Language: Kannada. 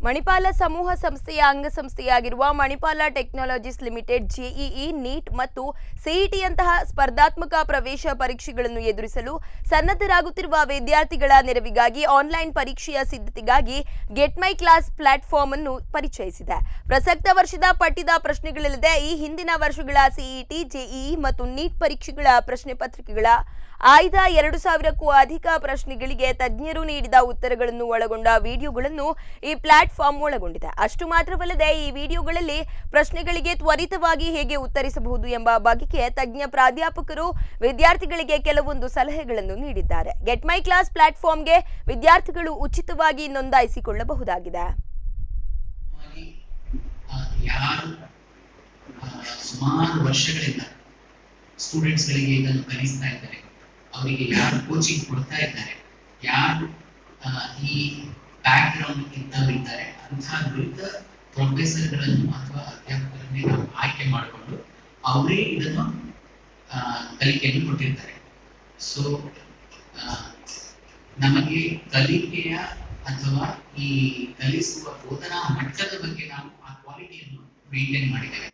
ಮಣಿಪಾಲ ಸಮೂಹ ಸಂಸ್ಥೆಯ ಅಂಗಸಂಸ್ಥೆಯಾಗಿರುವ Manipal technologies limited JEE, NEET ಮತ್ತು ಸಿಇಟಿಯಂತಹ ಸ್ಪರ್ಧಾತ್ಮಕ ಪ್ರವೇಶ ಪರೀಕ್ಷೆಗಳನ್ನು ಎದುರಿಸಲು ಸನ್ನದ್ಧರಾಗುತ್ತಿರುವ ವಿದ್ಯಾರ್ಥಿಗಳ ನೆರವಿಗಾಗಿ ಆನ್ಲೈನ್ ಪರೀಕ್ಷೆಯ ಸಿದ್ಧತೆಗಾಗಿ ಗೆಟ್ ಮೈ ಕ್ಲಾಸ್ ಪ್ಲಾಟ್ಫಾರ್ಮ್ ಅನ್ನು ಪರಿಚಯಿಸಿದೆ. ಪ್ರಸಕ್ತ ವರ್ಷದ ಪಠ್ಯದ ಪ್ರಶ್ನೆಗಳಲ್ಲದೆ ಈ ಹಿಂದಿನ ವರ್ಷಗಳ ಸಿಇಟಿ, ಜೆಇಇ ಮತ್ತು ನೀಟ್ ಪರೀಕ್ಷೆಗಳ ಪ್ರಶ್ನೆ ಪತ್ರಿಕೆಗಳ ಆಯ್ದ 2000ಕ್ಕೂ ಅಧಿಕ ಪ್ರಶ್ನೆಗಳಿಗೆ ತಜ್ಞರು ನೀಡಿದ ಉತ್ತರಗಳನ್ನು ಒಳಗೊಂಡ ವಿಡಿಯೋಗಳನ್ನು ಈ ಪ್ಲಾಟ್ಫಾರ್ಮ್ ಒಳಗೊಂಡಿದೆ. ಅಷ್ಟು ಮಾತ್ರವಲ್ಲದೆ ಈ ವಿಡಿಯೋಗಳಲ್ಲಿ ಪ್ರಶ್ನೆಗಳಿಗೆ ತ್ವರಿತವಾಗಿ ಹೇಗೆ ಉತ್ತರಿಸಬಹುದು ಎಂಬ ಬಗೆಗೆ ತಜ್ಞ ಪ್ರಾಧ್ಯಾಪಕರು ವಿದ್ಯಾರ್ಥಿಗಳಿಗೆ ಕೆಲವೊಂದು ಸಲಹೆಗಳನ್ನು ನೀಡಿದ್ದಾರೆ. ಗೆಟ್ ಮೈ ಕ್ಲಾಸ್ ಪ್ಲಾಟ್ಫಾರ್ಮ್ಗೆ ವಿದ್ಯಾರ್ಥಿಗಳು ಉಚಿತವಾಗಿ ನೋಂದಾಯಿಸಿಕೊಳ್ಳಬಹುದಾಗಿದೆ. ಸುಮಾರು ವರ್ಷಗಳಿಂದ ಸ್ಟೂಡೆಂಟ್ಸ್ ಗಳಿಗೆ ಇದನ್ನು ಕಲಿಸ್ತಾ ಇದ್ದಾರೆ, ಅವರಿಗೆ ಯಾರು ಕೋಚಿಂಗ್ ಕೊಡ್ತಾ ಇದ್ದಾರೆ, ಯಾರು ಈ ಬ್ಯಾಕ್ ಗ್ರೌಂಡ್ ಇದ್ದಾರೆ ಅಂತಹ ನುರಿತ ಪ್ರೊಫೆಸರ್ಗಳನ್ನು ಅಥವಾ ಅಧ್ಯಾಪಕರನ್ನೇ ನಾವು ಆಯ್ಕೆ ಮಾಡಿಕೊಂಡು ಅವರೇ ಇದನ್ನು ಕಲಿಕೆಯನ್ನು ಕೊಟ್ಟಿರ್ತಾರೆ. ಸೊ ನಮಗೆ ಕಲಿಕೆಯ ಅಥವಾ ಈ ಕಲಿಸುವ ಬೋಧನಾ ಮಟ್ಟದ ಬಗ್ಗೆ ನಾವು ಆ ಕ್ವಾಲಿಟಿಯನ್ನು ಮೇಂಟೈನ್ ಮಾಡಿದ್ದೇವೆ.